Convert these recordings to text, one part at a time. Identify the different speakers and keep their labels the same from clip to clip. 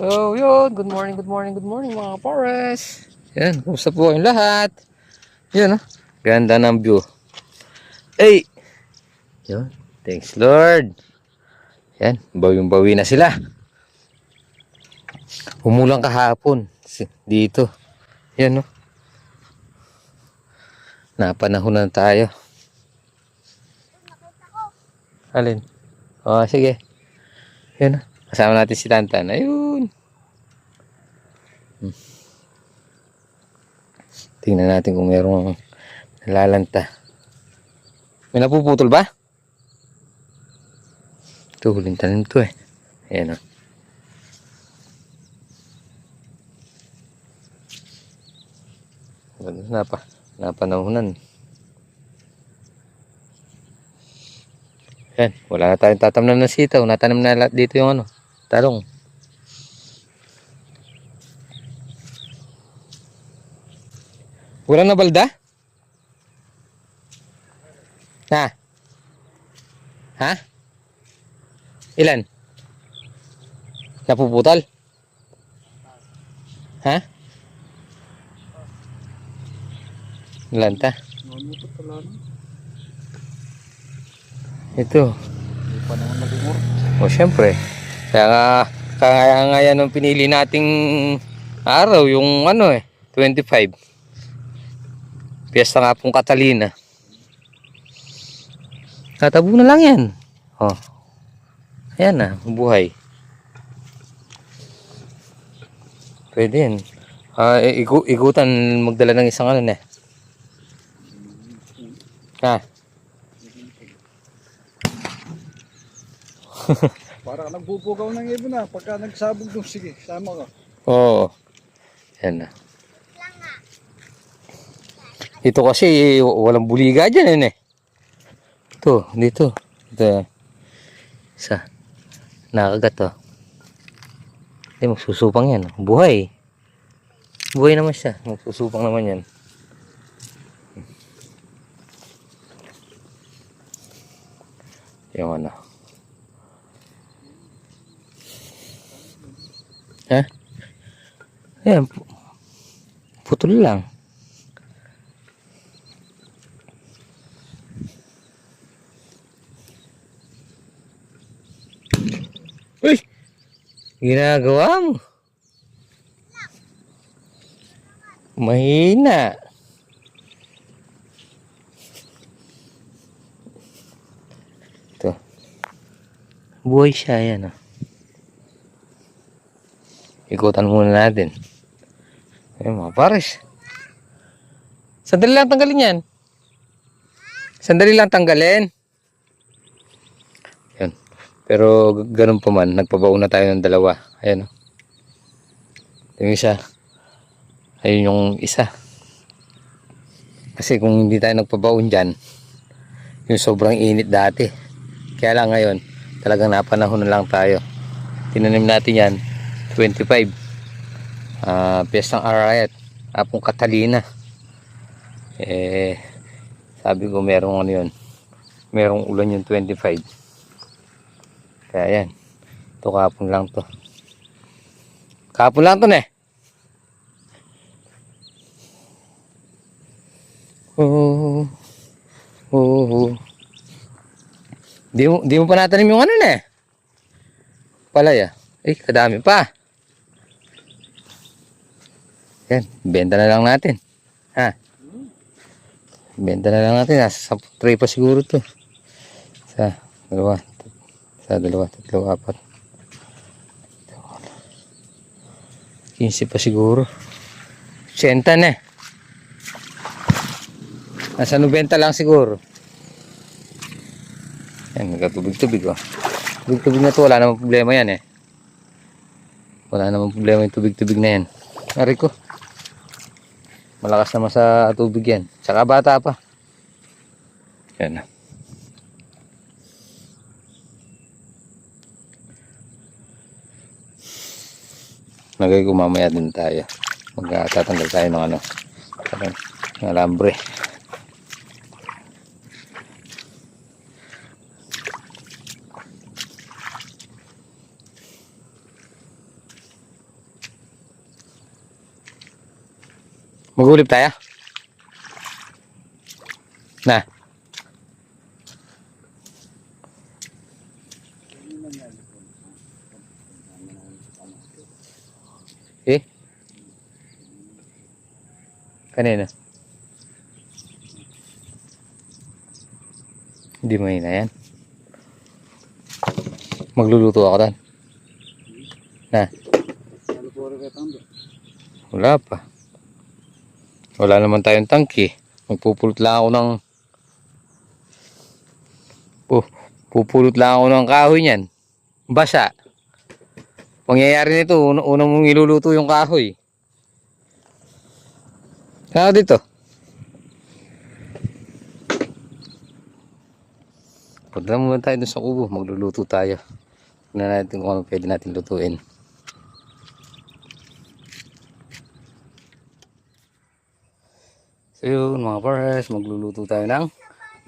Speaker 1: So, yun. Good morning, good morning, good morning mga Pares. Yan, kumusta po yung lahat? Yan, oh. Ganda ng view. Ay! Yun. Thanks, Lord. Yan, bawing-bawi na sila. Umulang kahapon. Dito. Yan, oh. Napanahon na tayo. Alin? Oh, sige. Yan, oh. Kasama natin si Tantan. Ayun. Tingnan natin kung merong nalalanta. May napuputol ba? Ito, huling tanim to eh. Ayan o. Napanahunan. Ayan, wala na tayong tatamnan ng sitaw. Natanim na lahat dito yung ano, talong. Wala na balda? Ha? Ha? Ilan? Napuputol? Ha? Ilan ta? Ito. O syempre. Kaya nga yan ang pinili nating araw, yung ano 25. Piyesta nga pong Catalina. Tatabo na lang yan. Oh. Ayan na, buhay. Pwede yan. Igutan, magdala ng isang ano na. Ha?
Speaker 2: Para nagbubugaw ng ibon na. Pagka nagsabog doon, sige, sama ka.
Speaker 1: Oo. Yan na. Ito kasi walang buliga dyan eh. Ito, dito. Ito. Isa. Nakagat to. Hindi, magsusupang yan. Buhay. Buhay naman siya. Magsusupang naman yan. Yung ano. Ha? Ayan. Putol lang. Uy! Ginagawa mo. Mahina. Ito. Buhay siya yan. Oh. Ikutan muna natin. Ayun mga pares. Sandali lang tanggalin yan. Sandali lang tanggalin. Yan. Pero ganun pa man, nagpabaon na tayo ng dalawa. Ayan o. Yung isa. Ayun yung isa. Kasi kung hindi tayo nagpabaon dyan, yung sobrang init dati. Kaya lang ngayon, talagang napanahon na lang tayo. Tinanim natin yan, 25. Piyestang Arayat. Apong Catalina. Sabi ko merong ano yun. Merong ulan yung 25. Kaya yan. Ito kahapon lang to. Kahapon lang to ne. Oh. Oh. Di mo pa natanim yung ano ne. Palaya. Kadami pa. Yan. Benta na lang natin. Ha? Benta na lang natin. Nasa 10 tray pa siguro to. Isa, dalawa, tatlo, apat. 15 pa siguro. 80 na. Nasa 90 lang siguro. Yan, nagkatubig-tubig oh. Tubig-tubig na to, wala namang problema yan eh. Wala namang problema yung tubig-tubig na yan. Ari ko. Malakas naman sa tubig yan. Tsaka bata pa. Yan na. Lagay ko mamaya din tayo. Magtatanggal tayo ng ano. Ng alambre. Magulip tayo? Na. Eh? Kanina? Hindi mo na yan. Magluluto ako doon. Na.
Speaker 2: Ano po rin katang doon?
Speaker 1: Wala pa. Wala naman tayong tangke. Magpupulot lang ako ng pupulot lang ako ng kahoy niyan. Basa. Pangyayari nito, unang mong iluluto yung kahoy. Saan dito? Punta muna tayo dun sa kubo. Magluluto tayo. Tignan natin kung ano pwede natin lutuin. So yun mga pares, magluluto tayo ng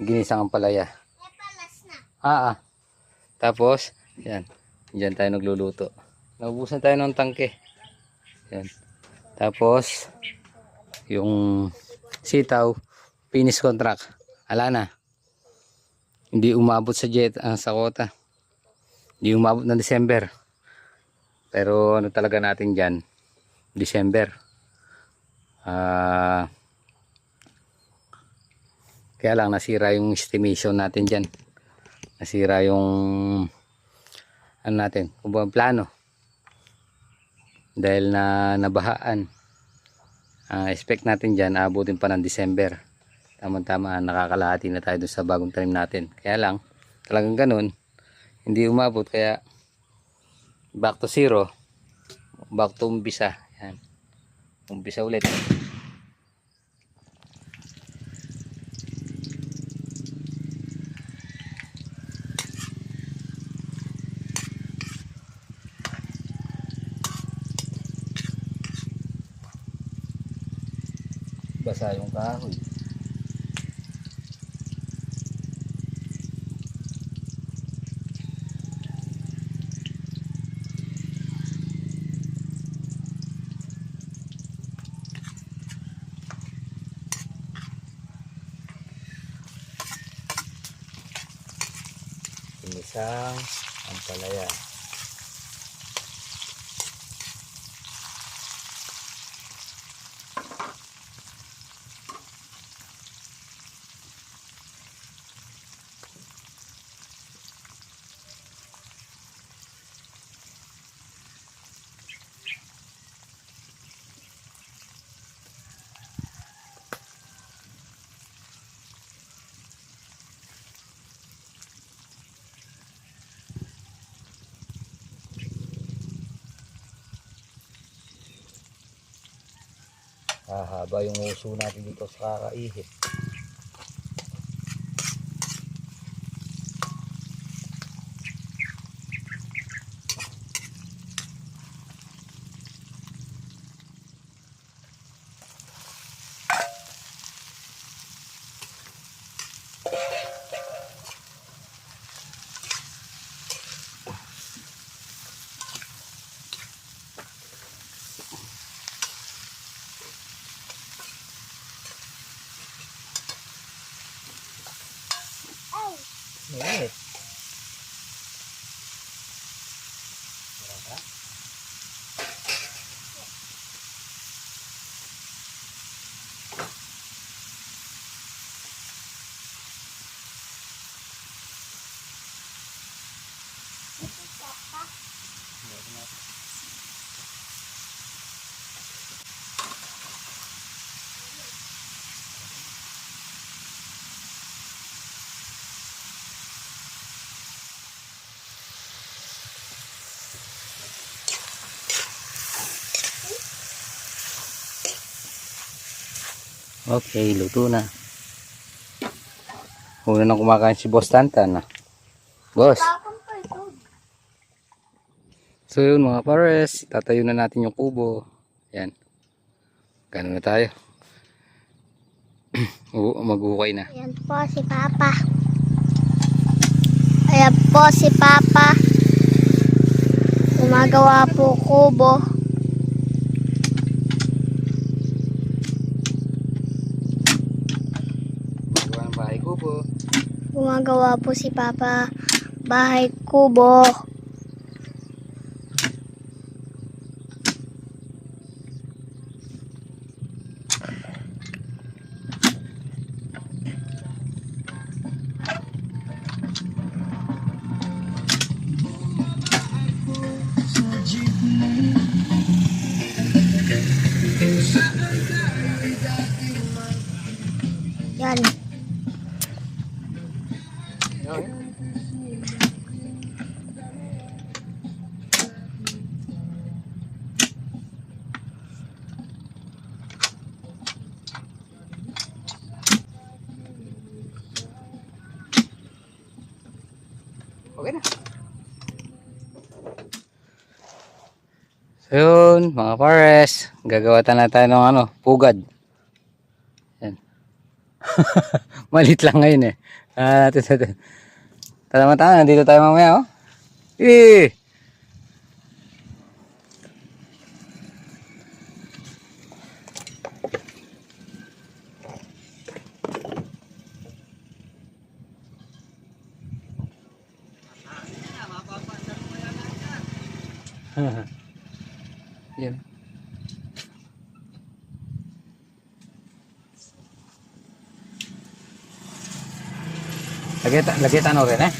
Speaker 1: ginisang ampalaya. Tapos, yan. Diyan tayo nagluluto. Naubusan tayo ng tangke. Yan. Tapos, yung sitaw, finish contract. Ala na. Hindi umabot sa sa quota. Hindi umabot ng December. Pero ano talaga natin dyan? December. Kaya lang nasira yung estimation natin dyan. Nasira yung ano natin, kung plano. Dahil na nabahaan. Expect natin dyan, aabutin pa ng December. Tama-tama, nakakalahati na tayo dun sa bagong tanim natin. Kaya lang, talagang ganun, hindi umabot. Kaya, back to zero. Back to umpisa. Yan. Umpisa ulit. Basa yung kahoy. Isang ampalaya. Haba yung uso natin dito sa kakaihip. Mainit. Okay, luto na. Una nang kumakain si Boss Tantan. Boss. So yun mga pares, tatayo na natin yung kubo. Yan. Gano'n na tayo. Mag-ukay na.
Speaker 3: Ayan po si Papa. Ayan po si Papa. Gumagawa po kubo. Gumagawa po si Papa bahay kubo. Yan.
Speaker 1: Okay na. So yun, mga pares, gagawa na tayo ng ano, pugad. Yan. Malit lang ngayon eh. Tama-tama, nandito tayo mamaya oh. Eh! Yan. Lagi tanong rin eh.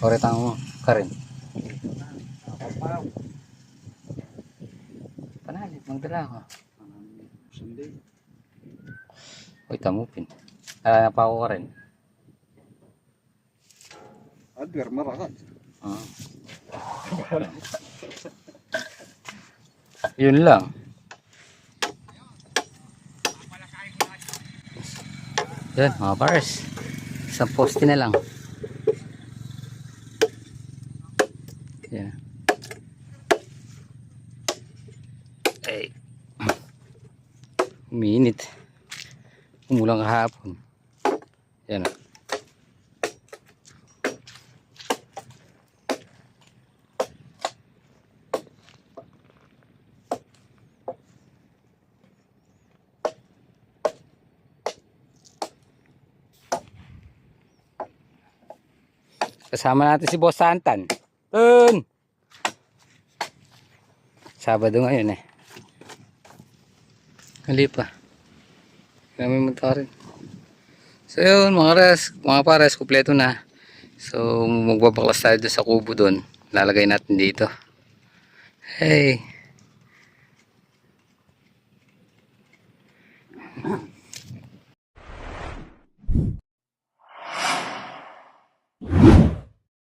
Speaker 1: Ore tanong ka rin. Panalit, magdala ako.
Speaker 2: Sunday.
Speaker 1: Uy, tamupin. Na pa ako ka rin.
Speaker 2: Adwer, marakat.
Speaker 1: Ah. Yun lang. Yan, mga bars. Isang poste na lang. Yan. Ay. Uminit. Umulang kahapon. Yan. Kasama natin si Boss Santan. Tun! Sabado ngayon eh. Hali pa. Kami magtarin. So yun mga pares, kumpleto na. So magbabaklas tayo doon sa kubo doon. Lalagay natin dito. Hey!